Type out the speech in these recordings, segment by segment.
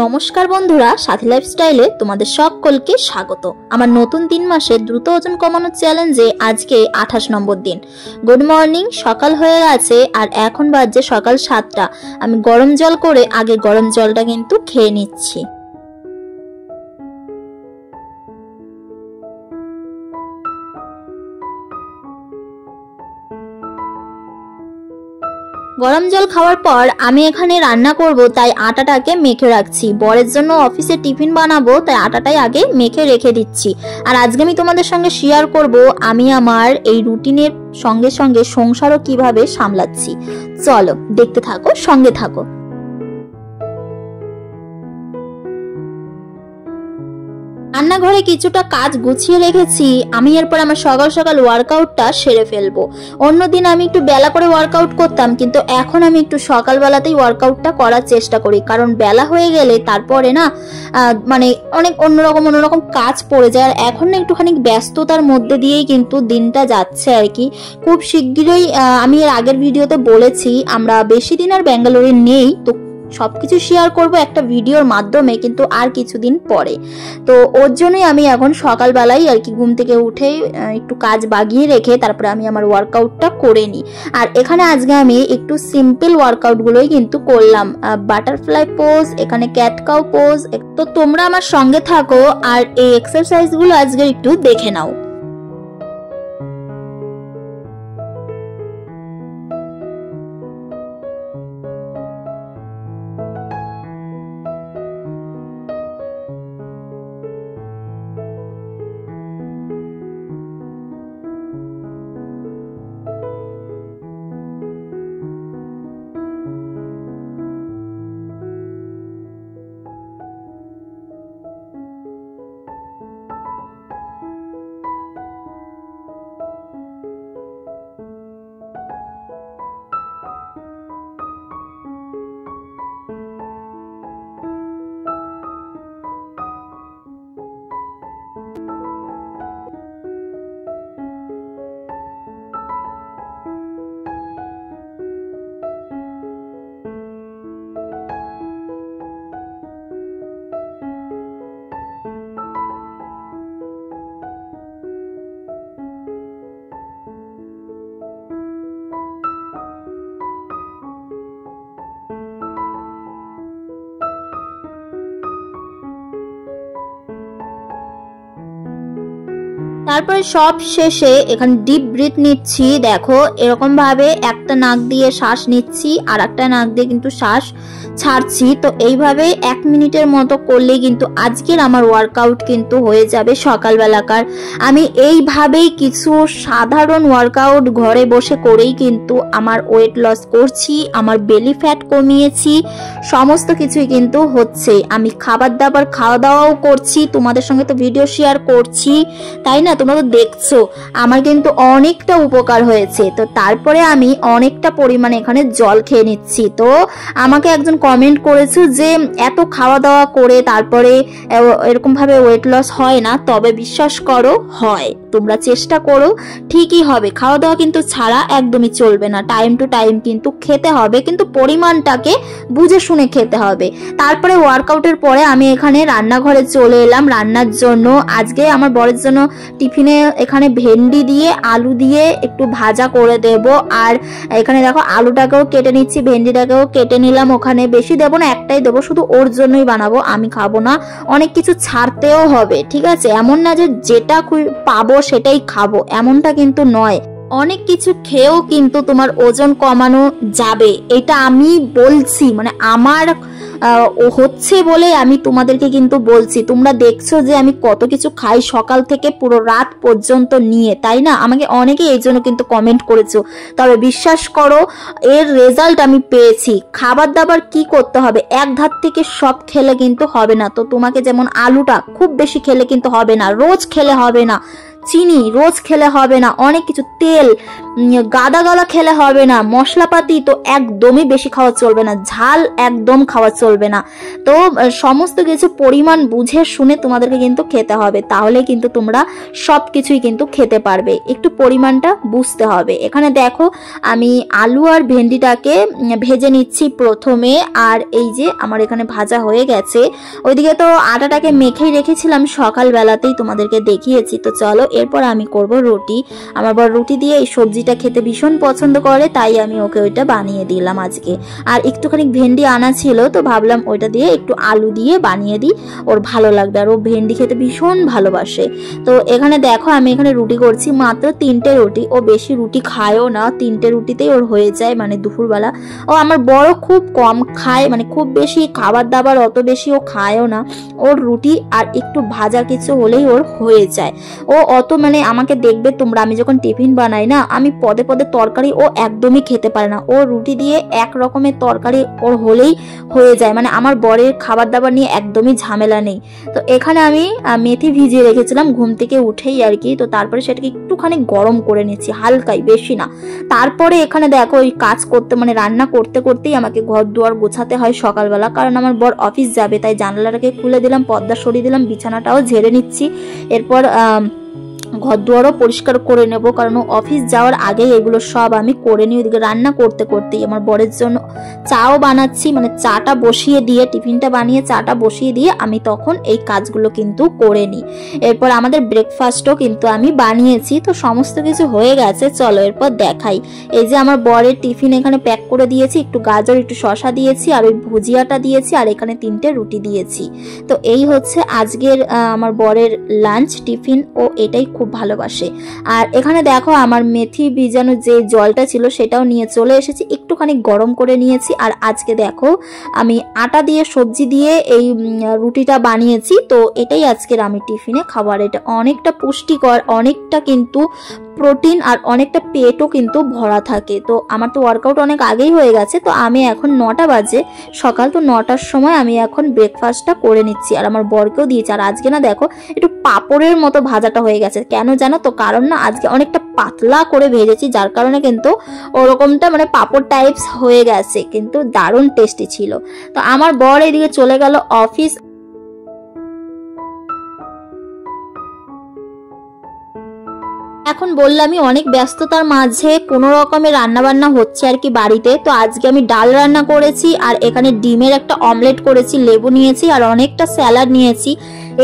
নমস্কার বন্ধুরা, সাথী লাইফস্টাইলে তোমাদের সকলকে স্বাগত। আমার নতুন 3 মাসের দ্রুত ওজন কমানোর চ্যালেঞ্জে আজকে 28 নম্বর দিন। গুড মর্নিং, সকাল হয়ে গেছে আর এখন বাজে সকাল 7টা। আমি গরম জল করে আগে গরম জলটা কিন্তু খেয়ে নিচ্ছি। গরম জল খাওয়ার পর আমি এখানে রান্না করব, তাই আটাটাকে মেখে রাখছি। বরের জন্য অফিসে টিফিন বানাবো, তাই আটাটাই আগে মেখে রেখে দিচ্ছি। আর আজকে আমি তোমাদের সঙ্গে শেয়ার করব আমি আমার এই রুটিনের সঙ্গে সঙ্গে সংসারও কিভাবে সামলাচ্ছি। চলো দেখতে থাকো, সঙ্গে থাকো। রান্নাঘরে কিছুটা কাজ গুছিয়ে রেখেছি। আমি এরপর আমার সকাল সকাল ওয়ার্কআউটটা সেরে ফেলবো। অন্যদিন আমি একটু বেলা করে ওয়ার্কআউট করতাম, কিন্তু এখন আমি একটু সকালবেলাতেই ওয়ার্কআউটটা করার চেষ্টা করি, কারণ বেলা হয়ে গেলে তারপরে না মানে অনেক অন্যরকম কাজ পড়ে যায়। আর এখন না একটুখানি ব্যস্ততার মধ্যে দিয়েই কিন্তু দিনটা যাচ্ছে আর কি। খুব শিগগিরই আমি এর আগের ভিডিওতে বলেছি আমরা বেশি দিন আর ব্যাঙ্গালোরে নেই, তো সবকিছু শেয়ার করব একটা ভিডিওর মাধ্যমে, কিন্তু আর কিছুদিন পরে। তো ওর জন্যই আমি এখন সকালবেলাই আর কি ঘুম থেকে উঠে একটু কাজ বাগিয়ে রেখে তারপরে আমি আমার ওয়ার্কআউটটা করে নিই। আর এখানে আজকে আমি একটু সিম্পল ওয়ার্কআউটগুলোই কিন্তু করলাম। বাটারফ্লাই পোজ, এখানে ক্যাট কাউ পোজ। তো তোমরা আমার সঙ্গে থাকো আর এই এক্সারসাইজগুলো আজকে একটু দেখে নাও। তারপরে সব শেষে এখানে ডিপ ব্রিথ নিচ্ছি। দেখো এরকম ভাবে একটা নাক দিয়ে শ্বাস নিচ্ছি আর একটা নাক দিয়ে কিন্তু শ্বাস ছাড়ছি। তো এইভাবে 1 মিনিটের মতো করলে কিন্তু আজকের আমার ওয়ার্কআউট কিন্তু হয়ে যাবে সকালবেলাকার। আমি এইভাবেই কিছু সাধারণ ওয়ার্কআউট ঘরে বসে করেই কিন্তু আমার ওয়েট লস করছি, আমার বেলি ফ্যাট কমিয়েছি, সমস্ত কিছুই কিন্তু হচ্ছে। আমি খাওয়া দাওয়াও করছি, তোমাদের সঙ্গে তো ভিডিও শেয়ার করছি, তাই না? তোমরা তো দেখছো আমার কিন্তু অনেকটা উপকার হয়েছে। তো তারপরে আমি অনেকটা পরিমাণে এখানে জল খেয়ে নিচ্ছি। তো আমাকে একজন কমেন্ট করেছে যে এত খাওয়া দাওয়া করে তারপরে এরকম ভাবে ওয়েট লস হয় না, তবে বিশ্বাস করো হয়। তোমরা চেষ্টা করো, ঠিকই হবে। খাওয়া দাওয়া কিন্তু ছাড়া একদমই চলবে না, টাইম টু টাইম কিন্তু খেতে হবে, কিন্তু পরিমাণটাকে বুঝে শুনে খেতে হবে। তারপরে ওয়ার্কআউটের পরে আমি এখানে রান্নাঘরে চলে এলাম রান্নার জন্য। আজকে আমার বরের জন্য টিফিনে এখানে ভেন্ডি দিয়ে আলু দিয়ে একটু ভাজা করে দেব। আর এখানে দেখো আলুটাকেও কেটে নিচ্ছি, ভেন্ডিটাকেও কেটে নিলাম। ওখানে বেশি দেবো না, একটাই দেবো, শুধু ওর জন্যই বানাবো, আমি খাবো না। অনেক কিছু ছাড়তেও হবে, ঠিক আছে? এমন না যে যেটা পাবো সেটাই খাবো, এমনটা কিন্তু নয়। অনেক কিছু খেয়েও কিন্তু তোমার ওজন কমানো যাবে, এটা আমি বলছি, মানে আমার হচ্ছে বলে আমি তোমাদেরকে কিন্তু বলছি। তোমরা দেখছো যে আমি কত কিছু খাই সকাল থেকে পুরো রাত পর্যন্ত নিয়ে, তাই না? আমাকে অনেকে এই জন্য কিন্তু কমেন্ট করেছো, তবে বিশ্বাস করো এর রেজাল্ট আমি পেয়েছি। খাবার দাবার কি করতে হবে, এক ধার থেকে সব খেলে কিন্তু হবে না। তো তোমাকে যেমন আলুটা খুব বেশি খেলে কিন্তু হবে না, রোজ খেলে হবে না, চিনি রোজ খেলে হবে না, অনেক কিছু তেল গাদা গালা খেলে হবে না, মশলাপাতি তো একদমই বেশি খাওয়া চলবে না, ঝাল একদম খাওয়া চলবে না। তো সমস্ত কিছু পরিমাণ বুঝে শুনে তোমাদেরকে কিন্তু খেতে হবে, তাহলে কিন্তু তোমরা সব কিছুই কিন্তু খেতে পারবে। একটু পরিমাণটা বুঝতে হবে। এখানে দেখো আমি আলু আর ভেন্ডিটাকে ভেজে নিচ্ছি প্রথমে, আর এই যে আমার এখানে ভাজা হয়ে গেছে। ওইদিকে তো আটাটাকে মেখেই রেখেছিলাম সকালবেলাতেই, তোমাদেরকে দেখিয়েছি। তো চলো এরপর আমি করব রুটি। আমার বড় রুটি দিয়ে এই সবজিটা খেতে ভীষণ পছন্দ করে, তাই আমি ওকে ওইটা বানিয়ে দিলাম আজকে। আর একটুখানি ভেন্ডি আনা ছিল, তো ভাবলাম ওইটা দিয়ে একটু আলু দিয়ে বানিয়ে দিই, ওর ভালো লাগবে, আর ও ভেন্ডি খেতে ভীষণ ভালোবাসে। তো এখানে দেখো আমি এখানে রুটি করছি, মাত্র 3টে রুটি। ও বেশি রুটি খায়ও না, 3টে রুটিতেই ওর হয়ে যায়, মানে দুপুরবেলা। ও আমার বড় খুব কম খায়, মানে খুব বেশি খাবার দাবার অত বেশি ও খায়ও না। ওর রুটি আর একটু ভাজা কিছু হলেই ওর হয়ে যায়। ও অত মানে আমাকে দেখবে তোমরা, আমি যখন টিফিন বানাই না, আমি পদে পদে তরকারি ও একদমই খেতে পারে না। ও রুটি দিয়ে এক রকমের তরকারি ওর হলেই হয়ে যায়, মানে আমার বরের খাবার দাবার নিয়ে একদমই ঝামেলা নেই। তো এখানে আমি মেথি ভিজিয়ে রেখেছিলাম ঘুম থেকে উঠেই আর কি। তো তারপরে সেটাকে একটুখানি গরম করে নিচ্ছি, হালকাই, বেশি না। তারপরে এখানে দেখো ওই কাজ করতে মানে রান্না করতে করতেই আমাকে ঘর দুয়ার গোছাতে হয় সকালবেলা, কারণ আমার বর অফিস যাবে, তাই জানালাটাকে খুলে দিলাম, পর্দা সরিয়ে দিলাম, বিছানাটাও ঝেড়ে নিচ্ছি। এরপর ঘর দুয়ারও পরিষ্কার করে নেব, কারণ অফিস যাওয়ার আগেই এগুলো সব আমি করে নিই। ওইদিকে রান্না করতে করতেই আমার বরের জন্য চাও বানাচ্ছি, মানে চাটা বসিয়ে দিয়ে, টিফিনটা বানিয়ে চাটা বসিয়ে দিয়ে আমি তখন এই কাজগুলো কিন্তু করে নিই। এরপর আমাদের ব্রেকফাস্টও কিন্তু আমি বানিয়েছি। তো সমস্ত কিছু হয়ে গেছে, চলো এরপর দেখাই। এই যে আমার বরের টিফিন এখানে প্যাক করে দিয়েছি, একটু গাজর একটু শসা দিয়েছি, আর ওই ভুজিয়াটা দিয়েছি, আর এখানে 3টে রুটি দিয়েছি। তো এই হচ্ছে আজকের আমার বরের লাঞ্চ টিফিন, ও এটাই খুব ভালোবাসে। আর এখানে দেখো আমার মেথি ভিজানো যে জলটা ছিল সেটাও নিয়ে চলে এসেছি, একটুখানি গরম করে নিয়েছি। আর আজকে দেখো আমি আটা দিয়ে সবজি দিয়ে এই রুটিটা বানিয়েছি। তো এটাই আজকের আমি টিফিনে খাবার। এটা অনেকটা পুষ্টিকর, অনেকটা কিন্তু প্রোটিন, আর অনেকটা পেটও কিন্তু ভরা থাকে। তো আমার তো ওয়ার্কআউট অনেক আগেই হয়ে গেছে, তো আমি এখন 9টা বাজে সকাল, তো 9টার সময় আমি এখন ব্রেকফাস্টটা করে নিচ্ছি, আর আমার বরকেও দিয়েছি। আর আজকে না দেখো একটু পাপড়ের মতো ভাজাটা হয়ে গেছে, কেন জানো তো? কারণ না আজকে অনেকটা পাতলা করে ভেজেছি, যার কারণে কিন্তু ওরকমটা মানে পাপড় টাইপস হয়ে গেছে, কিন্তু দারুণ টেস্টি ছিল। তো আমার বর এদিকে চলে গেল অফিস। এখন বললামই অনেক ব্যস্ততার মাঝে কোনো রকমের রান্না বান্না হচ্ছে আর কি বাড়িতে। তো আজকে আমি ডাল রান্না করেছি, আর এখানে ডিমের একটা অমলেট করেছি, লেবু নিয়েছি, আর অনেকটা স্যালাড নিয়েছি।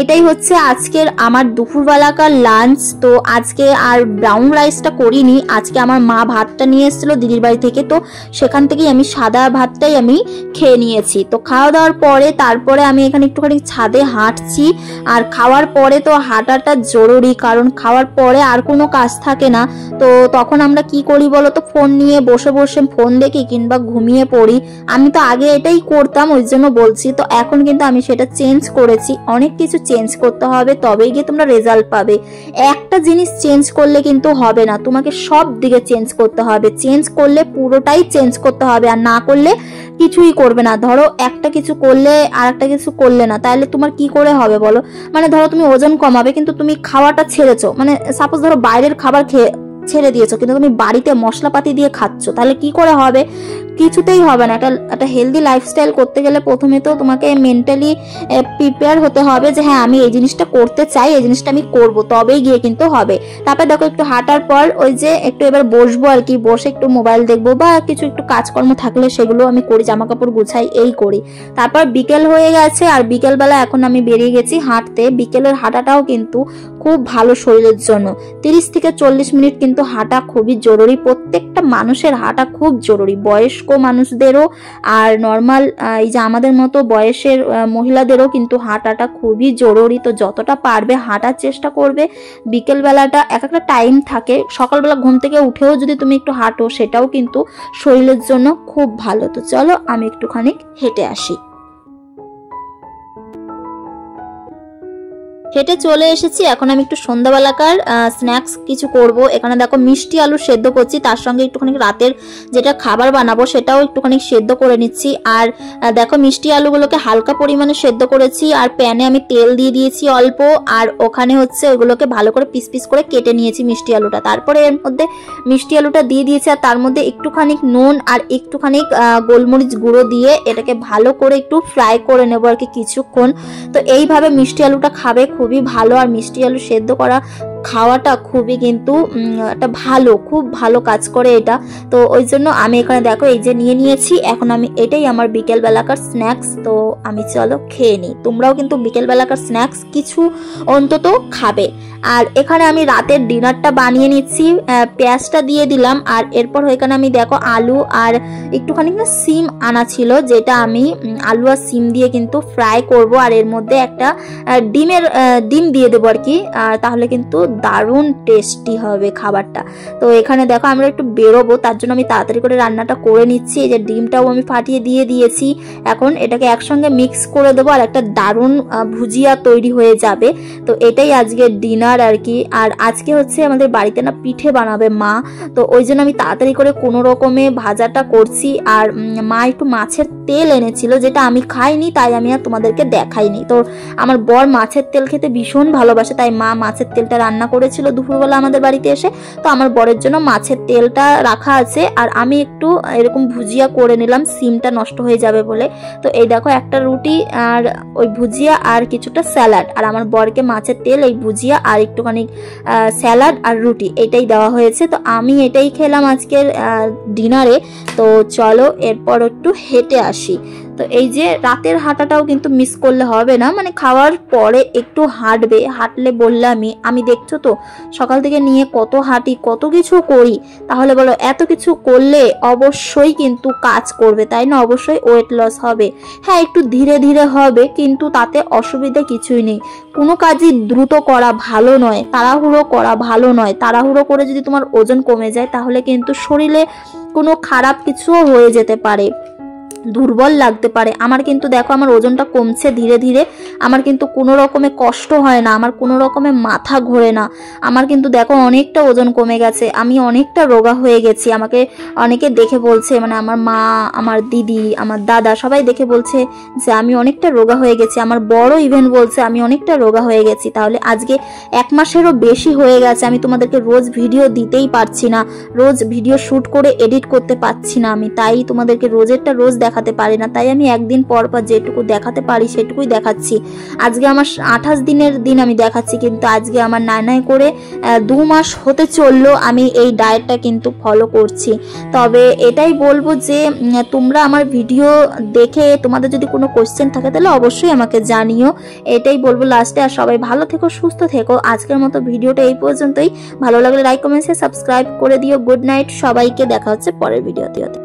এটাই হচ্ছে আজকের আমার দুপুরবেলাকার লাঞ্চ। তো আজকে আর ব্রাউন রাইসটা করিনি, আজকে আমার মা ভাতটা নিয়ে এসেছিলো দিদির বাড়ি থেকে, তো সেখান থেকেই আমি সাদা ভাতটাই আমি খেয়ে নিয়েছি। তো খাওয়া দাওয়ার পরে তারপরে আমি এখানে একটুখানি ছাদে হাঁটছি, আর খাওয়ার পরে তো হাঁটাটা জরুরি, কারণ খাওয়ার পরে আর কোনো কাজ থাকে না। তো তখন আমরা কি করি বলো তো? ফোন নিয়ে বসে বসে ফোন দেখি কিংবা ঘুমিয়ে পড়ি। আমি তো আগে এটাই করতাম, ওই জন্য বলছি। তো এখন কিন্তু আমি সেটা চেঞ্জ করেছি, অনেক কিছু চেঞ্জ করতে হবে, তবেই গিয়ে তোমরা রেজাল্ট পাবে। একটা জিনিস চেঞ্জ করলে কিন্তু হবে না, তোমাকে সব দিকে চেঞ্জ করতে হবে। চেঞ্জ করলে পুরোটাই চেঞ্জ করতে হবে, আর না করলে কিছুই করবে না। ধরো একটা কিছু করলে আর একটা কিছু করলে না, তাহলে তোমার কি করে হবে বলো? মানে ধরো তুমি ওজন কমাবে, কিন্তু তুমি খাওয়াটা ছেড়েছো, মানে সাপোজ ধরো বাইরের খাবার ছেড়ে দিয়েছো, কিন্তু তুমি বাড়িতে মশলাপাতি দিয়ে খাচ্ছ, তাহলে কি করে হবে? কিছুতেই হবে না। একটা হেলদি লাইফস্টাইল করতে গেলে প্রথমে তো তোমাকে মেন্টালি প্রিপেয়ার হতে হবে যে হ্যাঁ আমি এই জিনিসটা করতে চাই, এই জিনিসটা আমি করব, তবেই গিয়ে কিন্তু হবে। তারপর দেখো একটু হাঁটার পর ওই যে একটু এবার বসবো আর কি, বসে একটু মোবাইল দেখবো বা কিছু একটু কাজকর্ম থাকলে সেগুলো আমি করি, জামা কাপড় গুছাই, এই করি। তারপর বিকেল হয়ে গেছে, আর বিকেলবেলা এখন আমি বেরিয়ে গেছি হাঁটতে। বিকেলের হাঁটাটাও কিন্তু খুব ভালো শরীরের জন্য। 30 থেকে 40 মিনিট কিন্তু হাঁটা খুবই জরুরি, প্রত্যেকটা মানুষের হাঁটা খুব জরুরি, বয়স্ক মানুষদেরও আর নর্মাল এই যে আমাদের মতো বয়সের মহিলাদেরও কিন্তু হাঁটাটা খুবই জরুরি। তো যতটা পারবে হাঁটার চেষ্টা করবে। বিকেল বেলাটা এক একটা টাইম থাকে, সকালবেলা ঘুম থেকে উঠেও যদি তুমি একটু হাঁটো সেটাও কিন্তু শরীরের জন্য খুব ভালো। তো চলো আমি একটুখানি হেঁটে আসি। হেঁটে চলে এসেছি। এখন আমি একটু সন্ধ্যাবেলাকার স্ন্যাক্স কিছু করব। এখানে দেখো মিষ্টি আলু সেদ্ধ করছি, তার সঙ্গে একটুখানি রাতের যেটা খাবার বানাবো সেটাও একটুখানি সেদ্ধ করে নিচ্ছি। আর দেখো মিষ্টি আলুগুলোকে হালকা পরিমাণে সেদ্ধ করেছি, আর প্যানে আমি তেল দিয়ে দিয়েছি অল্প, আর ওখানে হচ্ছে ওইগুলোকে ভালো করে পিস পিস করে কেটে নিয়েছি মিষ্টি আলুটা। তারপরে এর মধ্যে মিষ্টি আলুটা দিয়ে দিয়েছি, আর তার মধ্যে একটুখানি নুন আর একটুখানি গোলমরিচ গুঁড়ো দিয়ে এটাকে ভালো করে একটু ফ্রাই করে নেবো আর কি কিছুক্ষণ। তো এইভাবে মিষ্টি আলুটা খাবে, খুবই ভালো। আর মিষ্টি আলু সেদ্ধ করা খাওয়াটা খুবই কিন্তু একটা ভালো, খুব ভালো কাজ করে এটা। তো ওই জন্য আমি এখানে দেখো এই যে নিয়ে নিয়েছি। এখন আমি এটাই আমার বিকেল বেলাকার স্ন্যাক্স। তো আমি চলো খেয়ে নিই। তোমরাও কিন্তু বিকেল বেলাকার স্ন্যাক্স কিছু অন্তত খাবে। আর এখানে আমি রাতের ডিনারটা বানিয়ে নিচ্ছি, পেঁয়াজটা দিয়ে দিলাম। আর এরপর এখানে আমি দেখো আলু আর একটুখানি না সিম আনা ছিল, যেটা আমি আলু আর সিম দিয়ে কিন্তু ফ্রাই করব। আর এর মধ্যে একটা ডিম দিয়ে দেবো আর কি, তাহলে কিন্তু দারুণ টেস্টি হবে খাবারটা। তো এখানে দেখো আমরা একটু বেরোবো, তার জন্য আমি তাড়াতাড়ি করে রান্নাটা করে নিচ্ছি। এই যে ডিমটাও আমি ফাটিয়ে দিয়ে দিয়েছি। এখন এটাকে একসঙ্গে মিক্স করে দেবো, আর একটা দারুণ ভুজিয়া তৈরি হয়ে যাবে। তো এটাই আজকে ডিনার আর কি। আর আজকে হচ্ছে আমাদের বাড়িতে না পিঠে বানাবে মা, তো ওই জন্য আমি তাড়াতাড়ি করে কোনো রকমে ভাজাটা করছি। আর মা একটু মাছের তেল এনেছিল, যেটা আমি খাইনি, তাই আমি আর তোমাদেরকে দেখাইনি। তো আমার বর মাছের তেল খেতে ভীষণ ভালোবাসে, তাই মা মাছের তেলটা রান্না করেছিল দুপুরবেলা আমাদের বাড়িতে এসে। তো আমার বরের জন্য মাছের তেলটা রাখা আছে, আর আমি একটু এরকম ভুজিয়া করে নিলাম, সিমটা নষ্ট হয়ে যাবে বলে। তো এই দেখো একটা রুটি আর ওই ভুজিয়া আর কিছুটা স্যালাড, আর আমার বরকে মাছের তেল, এই ভুজিয়া আর একটুখানি স্যালাড আর রুটি, এটাই দেওয়া হয়েছে। তো আমি এটাই খেলাম আজকের ডিনারে। তো চলো এরপর একটু হেঁটে আসি। তো এই যে রাতের হাঁটাটাও কিন্তু মিস করলে হবে না, মানে খাওয়ার পরে একটু হাঁটলে বললামই, আমি দেখছো তো সকাল থেকে নিয়ে কত হাঁটি, কত কিছু করি। তাহলে বলো এত কিছু করলে অবশ্যই কিন্তু কাজ করবে, তাই না? অবশ্যই ওয়েট লস হবে। হ্যাঁ একটু ধীরে ধীরে হবে, কিন্তু তাতে অসুবিধা কিছুই নেই। কোনো কাজই দ্রুত করা ভালো নয়, তাড়াহুড়ো করা ভালো নয়। তাড়াহুড়ো করে যদি তোমার ওজন কমে যায়, তাহলে কিন্তু শরীরে কোনো খারাপ কিছুও হয়ে যেতে পারে, দুর্বল লাগতে পারে। আমার কিন্তু দেখো আমার ওজনটা কমছে ধীরে ধীরে, আমার কিন্তু কোনো রকমে কষ্ট হয় না, আমার কোনো রকমে মাথা ঘোরে না। আমার কিন্তু দেখো অনেকটা ওজন কমে গেছে, আমি অনেকটা রোগা হয়ে গেছি। আমাকে অনেকে দেখে বলছে, মানে আমার মা, আমার দিদি, আমার দাদা সবাই দেখে বলছে যে আমি অনেকটা রোগা হয়ে গেছি। আমার বড় ইভেন বলছে আমি অনেকটা রোগা হয়ে গেছি। তাহলে আজকে 1 মাসেরও বেশি হয়ে গেছে আমি তোমাদেরকে রোজ ভিডিও দিতেই পারছি না, রোজ ভিডিও শুট করে এডিট করতে পারছি না আমি, তাই তোমাদেরকে রোজেরটা রোজ দেখাতে পারি না। তাই আমি একদিন পর পর যেটুকু দেখাতে পারি সেটুকুই দেখাচ্ছি। আজকে আমার 28 দিনের দিন আমি দেখাচ্ছি, কিন্তু আজকে আমার নাই করে 2 মাস হতে চললো আমি এই ডায়েটটা কিন্তু ফলো করছি। তবে এটাই বলবো যে তোমরা আমার ভিডিও দেখে তোমাদের যদি কোনো কোশ্চেন থাকে তাহলে অবশ্যই আমাকে জানিও, এটাই বলবো লাস্টে। আর সবাই ভালো থেকো, সুস্থ থেকো। আজকের মতো ভিডিওটা এই পর্যন্তই। ভালো লাগলে লাইক কমেন্ট সাবস্ক্রাইব করে দিও। গুড নাইট সবাইকে, দেখা হচ্ছে পরের ভিডিওতে।